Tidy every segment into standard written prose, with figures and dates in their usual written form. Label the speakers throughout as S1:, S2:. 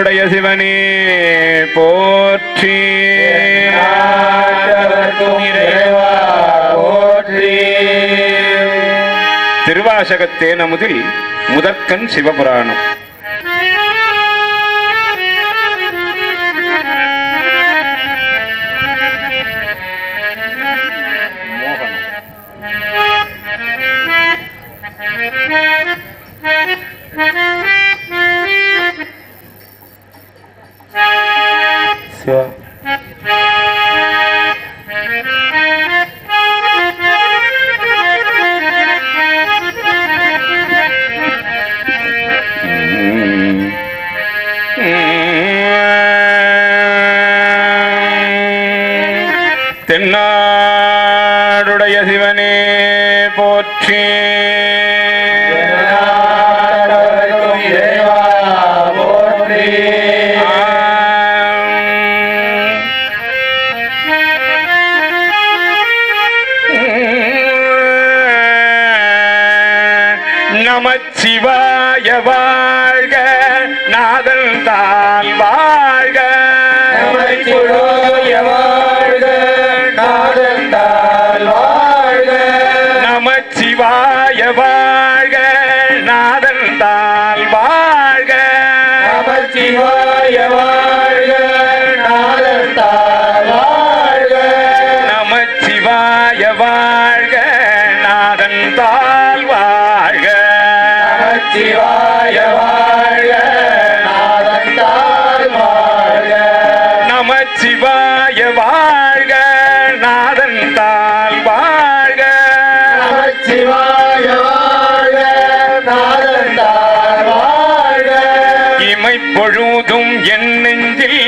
S1: தென்னாடுடைய சிவனே போற்றி. திருவாசகத்தே நமுதில் முதற்கண் சிவபுராணம். தென்னாடுடைய சிவனே போற்றி. நமச்சிவாய வாழ்க, நாதன் தான் வாழ்க.
S2: நமச்சிவாய வாழ்க, நாதன் தான் வாழ்க.
S1: நமச்சிவாய வாழ்க, நாதன் தான் வாழ்க.
S2: நமச்சிவாய வாழ்க, நாதன் தான் வாழ்க.
S1: நமச்சிவாய வாழ்க, நாதன் தான் வாழ்க.
S2: நமச்சிவாய வாழ்க, நாதன் தான் வாழ்க.
S1: நமச்சிவாய வாழ்க, நாதன் தான் வாழ்க.
S2: நமச்சிவாய வாழ்க, நாதன் தான் வாழ்க.
S1: இமைப்பொழுதும் என் நெஞ்சில்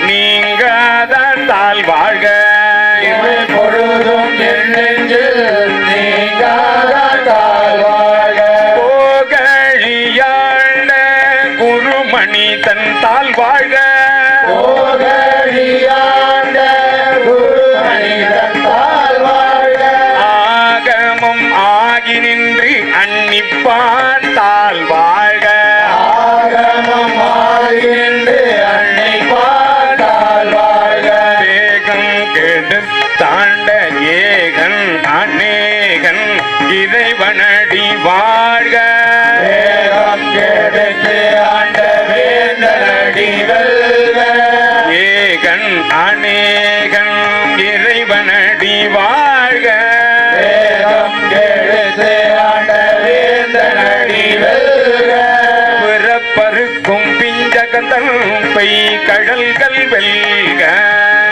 S1: நீங்காதான் தாழ் வாழ்க.
S2: பொழுதும் என் நெஞ்சில் நீங்காதான் தாழ் வாழ்க.
S1: போகழியாண்ட குருமணி தன் தாழ் வாழ்க.
S2: போகழியாண்ட குருமணிதன் தாழ் வாழ்க.
S1: ஆகமம் ஆகி நின்று அன்னிப்பான் தாழ் வாழ்க.
S2: ஆகமம் ஆகின்று அன்னை பாடால் வாழ்க.
S1: வேகம் கெடுத்தாண்ட ஏகன் அநேகன் இறைவனடி வாழ்க.
S2: வேகம் கெடுத்து ஆண்ட வேந்தனடி வெல்க.
S1: ஏகன் அநேகன் இறைவனடி வாழ்க.
S2: வேகம் கெடுத்து ஆண்ட வேந்தனடி வெல்க.
S1: பிறப்பருக்கும் பிஞ்சகந்தன் பை கடல்கள் வெல்க.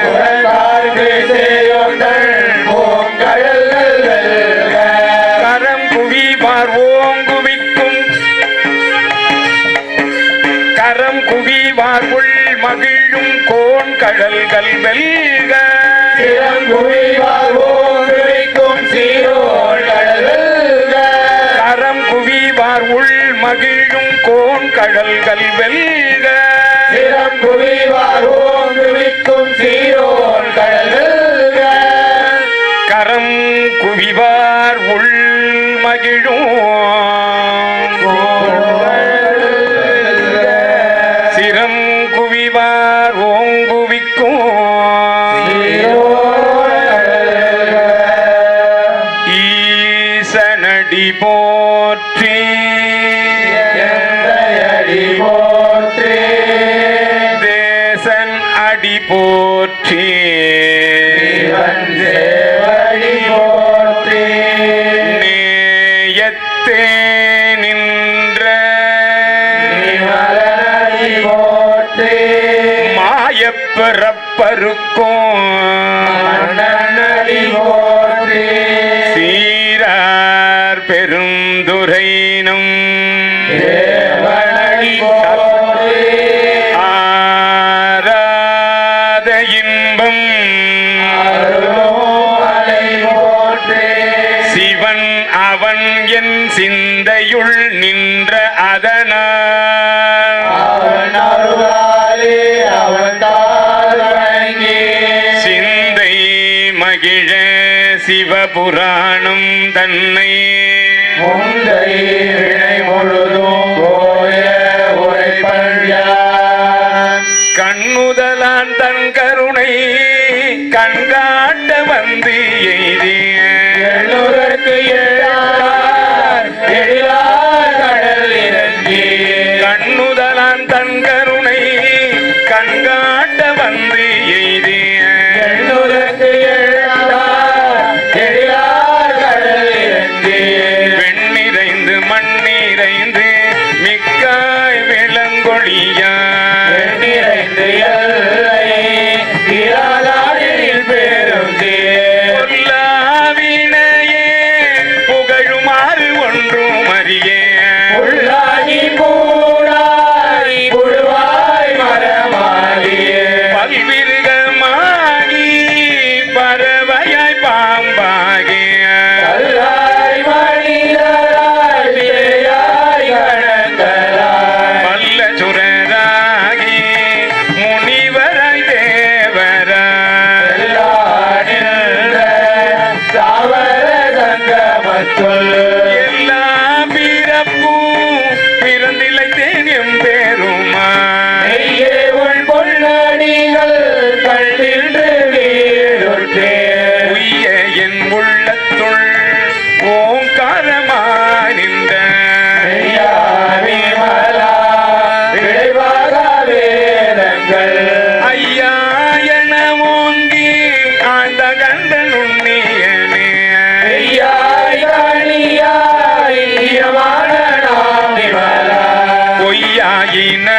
S2: புறத்தார்க்கு சேயோந்தன் பூங்கடல்கள் வெல்க.
S1: கரம் குவிவார் ஓங்குவிக்கும் கரம் குவிவார் உள் மகிழும் கோன் கடல்கள் வெல்க.
S2: சிறங்குவிவார் ஓங்குவிக்கும் சீரோன் கடல் வெல்க.
S1: கரம் குவிவார் உள் மகிழும் கோன் கடல்கள் வெல்க.
S2: சிறங்குவிவார் ஓங்குவிக்கும் சீரோன் கடல் வெல்க.
S1: கரம் குவிவார் உள் மகிழும் சிரம் குவிவார் ஓங்குவிக்கும் ஈசனடி போற்றி.
S2: எந்தையடி போற்றி.
S1: தேசன் அடி போற்றி.
S2: சிவன் சேவடி போற்றி.
S1: நேயத்தே நின்ற
S2: நிமலனடி போற்றி.
S1: மாயப்பிறப்பருக்கும்
S2: மன்னனடி போற்றி.
S1: சீரார் பெருந்துரைனும்
S2: தேவனடி போற்றி.
S1: ஆராத இன்பம்
S2: அருளோமலை போற்றி.
S1: சிவன் அவன் என் சிந்தையுள் நின்ற அதனால்
S2: அவன் அருளாலே அவன் தாழ் வணங்கி.
S1: சிந்தை மகிழ சிவபுராணம் தன்னை
S2: முந்தை வினை முழுதும் போய உரைப்பண்யா.
S1: வந்து எய்திய
S2: எண்ணூருக்கு எழார் எழிலார் கடல் இறங்கி
S1: கண்ணுதலான் தன் கருணை கண்காட்ட வந்து எய்திய
S2: எண்ணூருக்கு எழார் எழிலார் கடல் இறங்கி
S1: வெண்ணிறைந்து மண்ணிறைந்து மிக்காய் விளங்கொழியா
S2: நிறைந்து எல்லை இராதாரில் பெரும்
S1: பொல்லாவினையே புகழுமாறு ஒன்றும் அறியே
S2: உள்ளாகி கூடாய் புழுவாய் மரமாகியே
S1: பல்விருகமாகி பறவையாய் பாம்பாகிய
S2: கல்லாய் மனிதராய் பேயாய் கணங்களாய்
S1: மல்ல சுரராகி முனிவராய் தேவராய்
S2: எல்லாரின்ற சாவர சங்கமத்துள்
S1: எல்லா பிறப்பும் பிறந்திலைத்தேன் எம்பெருமா
S2: நெய்யே உள் பொன்னடிகள் கண்டின்று வீடுற்றே
S1: உய்ய என் உள்ளத்துள் ஓங்காரமாய் நின்ற
S2: விமலா விளைவாக வேதங்கள்
S1: ஐயா என ஓங்கி ஆழ்ந்த கண்ட நுண்ணியனே
S2: ஐயாய் கணியாய் ஈரமான நாம் விமலா
S1: பொய்யாயின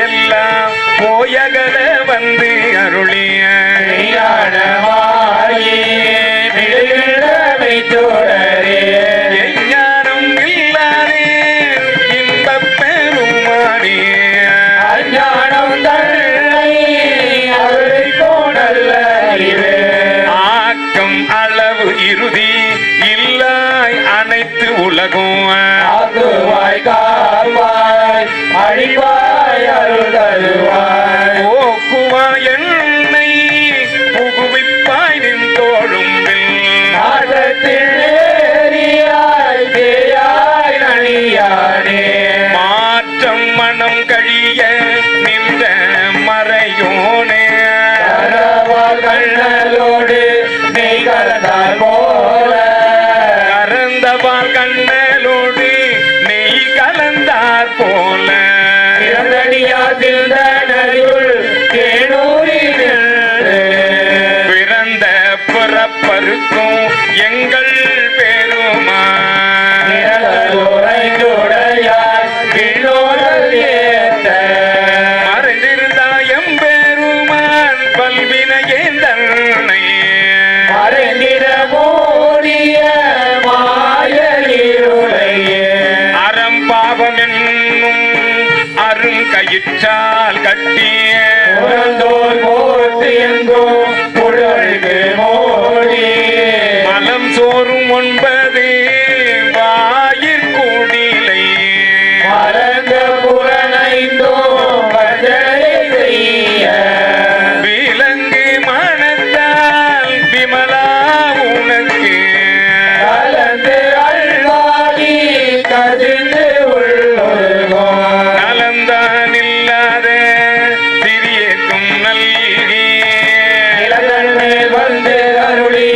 S1: எல்லாம் போயகல வந்து அருளிய
S2: ஞானமாயி மிளிர்ந்தமை தொடரே
S1: எஞ்ஞானம் இல்லாதே இன்பப் பெருமானே
S2: அஞ்ஞானம் தன்னை அருளை போனல்ல அறிவே
S1: ஆக்கம் அளவு இறுதி இல்லாய் அனைத்து உலகும்
S2: ஆக்குவாய் காப்பாய் அழிவாய் அருள் தருவாய்
S1: போக்குவா என்னை புகுவிப்பாய் நின் தோழும்பில்
S2: நாட்டத்தில் நேரியாய் தேயாய் நனியானே
S1: மாற்றம் மனம் கழிய நின்ற மறையோனே
S2: கரவால் கண்ணலோடு நெய் கலந்தால் போல
S1: கறந்தவால் கண்ணலோடு நெய் கலந்தார் போல
S2: பிறந்தடியாத்தில் தனருள் தேனூரில்
S1: பிறந்த பிறப்பருக்கும் எங்கள் பெருமா
S2: நிழலுரைந்துடையாய் விண்ணோடல் ஏத்த
S1: மறைந்திருந்தாயம் பெருமான் பல்வினையேன் தன்னை
S2: மறைந்திட மூடிய மாயலிருளையே
S1: அறம் பாவம் என்னும் அருங்கயிற்றால் கட்டிய
S2: புறந்தோர் போர்த்து எங்கோ புடழுக்கு மோடி
S1: மலம் சோறும் 9 வாயிற்கூடிலை
S2: மறந்த புறனைந்தோ பஜனை செய்ய
S1: விலங்கு மனத்தால் விமலா உனக்கு
S2: கலந்து அல்வாகி கதிர்ந்து உள்ளொருகோம்
S1: நலந்தான் இல்லாத சிறியேற்கும் நல்கி
S2: நிலதன் மேல் வந்து அருளி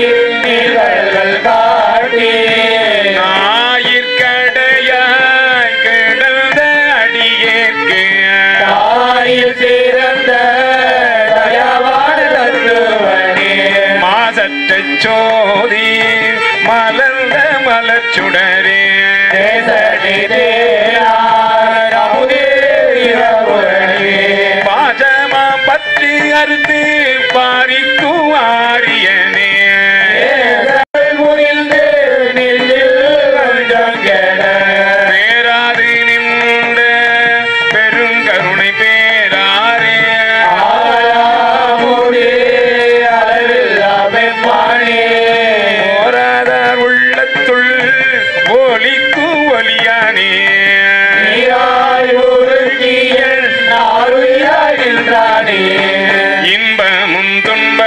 S2: நீர்கள் காட்டி
S1: ஞாயிற்கடையாய் கிடந்த அடியேற்கு
S2: தாயில் சிறந்த தயவான தத்துவனே
S1: மாசற்ற சோதி மலர்ந்த மலர்ச்சுடரே
S2: தேசனி தேனார் அமுதே இரவுரணே
S1: பாசமா பற்றி அறுத்து பாரிக்கு ஆரியனே
S2: தேசல் முறிந்து நெஞ்சில் கொஞ்சம் கெட
S1: பேராது நின்ற பெருங்கருணை பேராரே
S2: ஆவலாமுதே அளவில்லா பெம்மானே
S1: ஓராதார் உள்ளத்துள் ஒலிக்கு ஒலியானே
S2: நீராய் உருக்கியல் நாருயாய் நின்றானே
S1: இன்பமும் துன்ப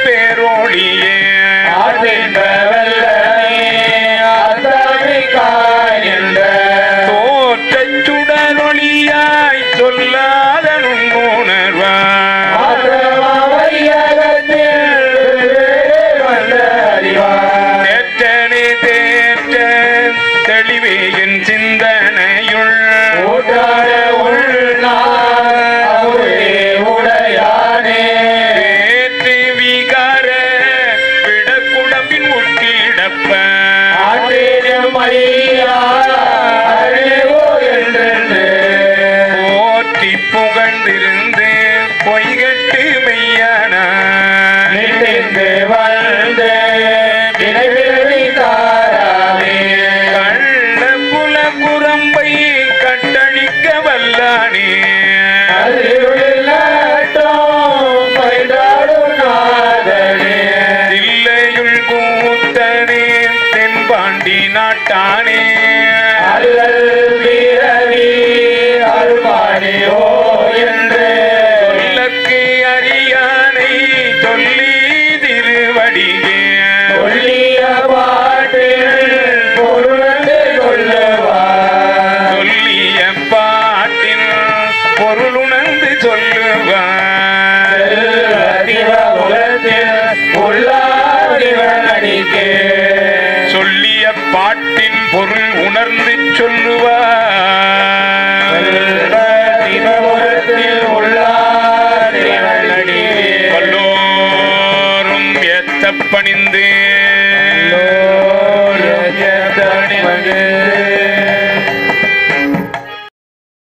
S1: பேரொழியே தோற்றச் சுடரொளியாய் சொல்லாத நுண்ணுணர்வாய் தேற்றனே தேற்ற தெளிவே என் சிந்தனையுள் வேற்று விகார விடக்குடம்பின் உட்கிடப்ப போற்றி புகழ்ந்திருந்து பொய்கட்டு மெய்யான கள்ள புல குரம்பை கட்டழிக்க வல்லானே தில்லையுள் கூத்தனே தென்பாண்டி நாட்டானே சொல்லற்கு அறியானை சொல்லி திருவடியே சொல்லிய பாட்டின் பொருளுணர்ந்து சொல்லுவார் சொல்லிய பாட்டின் பொருள் உணர்ந்து சொல்லுவார் வல்லோரும் ஏத்த பணிந்து